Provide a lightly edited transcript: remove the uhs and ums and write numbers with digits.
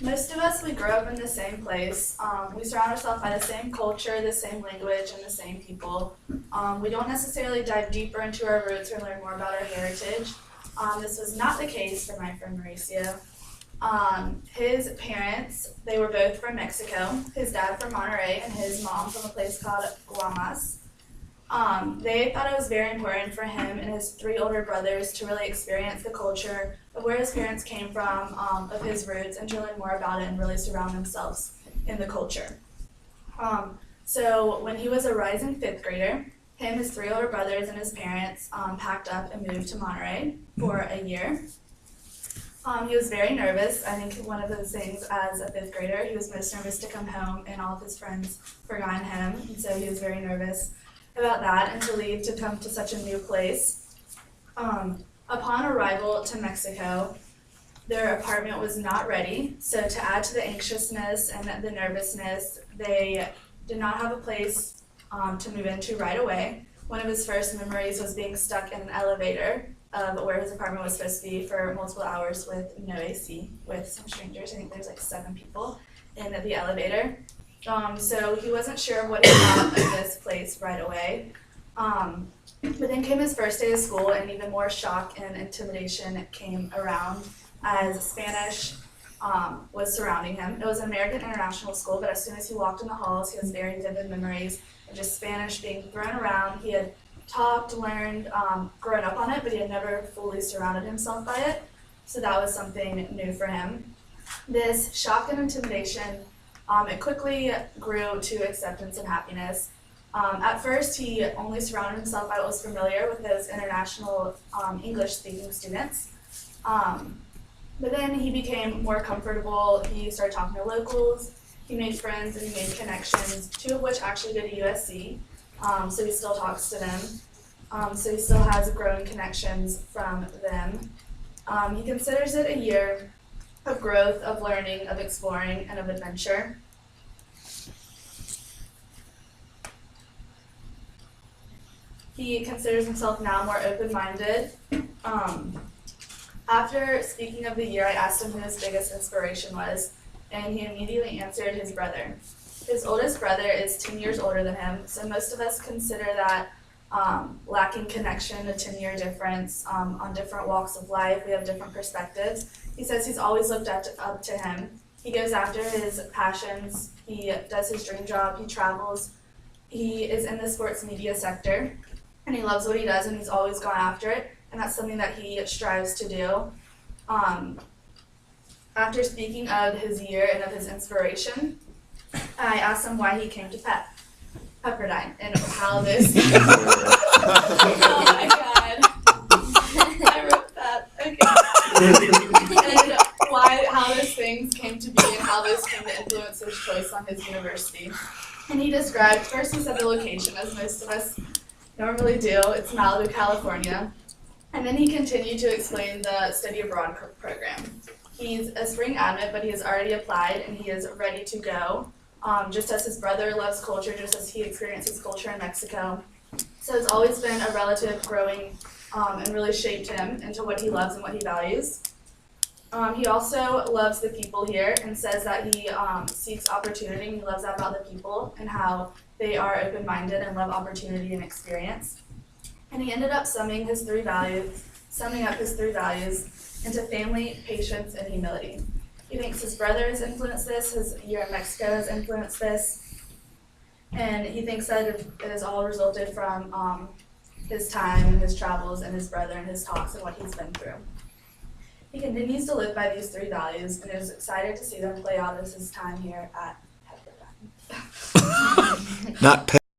Most of us, we grow up in the same place. We surround ourselves by the same culture, the same language, and the same people. We don't necessarily dive deeper into our roots or learn more about our heritage. This was not the case for my friend Mauricio. His parents, they were both from Mexico. His dad from Monterrey and his mom from a place called Guamas. They thought it was very important for him and his three older brothers to really experience the culture of where his parents came from, of his roots, and to learn more about it and really surround themselves in the culture. So when he was a rising fifth grader, him, his three older brothers, and his parents packed up and moved to Monterrey for a year. He was very nervous. I think one of those things as a fifth grader, he was most nervous to come home and all of his friends forgot him, and so he was very nervous about that and to leave to come to such a new place. Upon arrival to Mexico, their apartment was not ready, so to add to the anxiousness and the nervousness, they did not have a place to move into right away. One of his first memories was being stuck in an elevator where his apartment was supposed to be for multiple hours with no AC, with some strangers. I think there's like 7 people in the elevator. So he wasn't sure what he thought of this place right away. But then came his first day of school, and even more shock and intimidation came around as Spanish was surrounding him. It was an American international school, but as soon as he walked in the halls, he has very vivid memories of just Spanish being thrown around. He had talked, learned, grown up on it, but he had never fully surrounded himself by it. So that was something new for him. This shock and intimidation, it quickly grew to acceptance and happiness. At first, he only surrounded himself by what was familiar with those international English-speaking students. But then he became more comfortable. He started talking to locals. He made friends and he made connections, 2 of which actually go to USC. So he still talks to them. So he still has growing connections from them. He considers it a year of growth, of learning, of exploring, and of adventure. He considers himself now more open-minded. After speaking of the year, I asked him who his biggest inspiration was, and he immediately answered his brother. His oldest brother is 10 years older than him, so most of us consider that lacking connection, a 10-year difference on different walks of life. We have different perspectives. He says he's always looked up to him. He goes after his passions. He does his dream job. He travels. He is in the sports media sector, and he loves what he does, and he's always gone after it, and that's something that he strives to do. After speaking of his year and of his inspiration, I asked him why he came to Pepperdine and how this. Oh my God! I wrote that. Okay. And how those things came to be and how this came to influence his choice on his university. And he described, first he said the location, as most of us normally do. It's Malibu, California. And then he continued to explain the study abroad program. He's a spring admit, but he has already applied and he is ready to go. Just as his brother loves culture, just as he experiences culture in Mexico. So it's always been a relative growing and really shaped him into what he loves and what he values. He also loves the people here and says that he seeks opportunity, and he loves that about the people and how they are open-minded and love opportunity and experience. And he ended up summing up his 3 values into family, patience, and humility. He thinks his brother has influenced this, his year in Mexico has influenced this, and he thinks that it has all resulted from his time and his travels and his brother and his talks and what he's been through. He continues to live by these 3 values and is excited to see them play out as his time here at Pepperdine. Not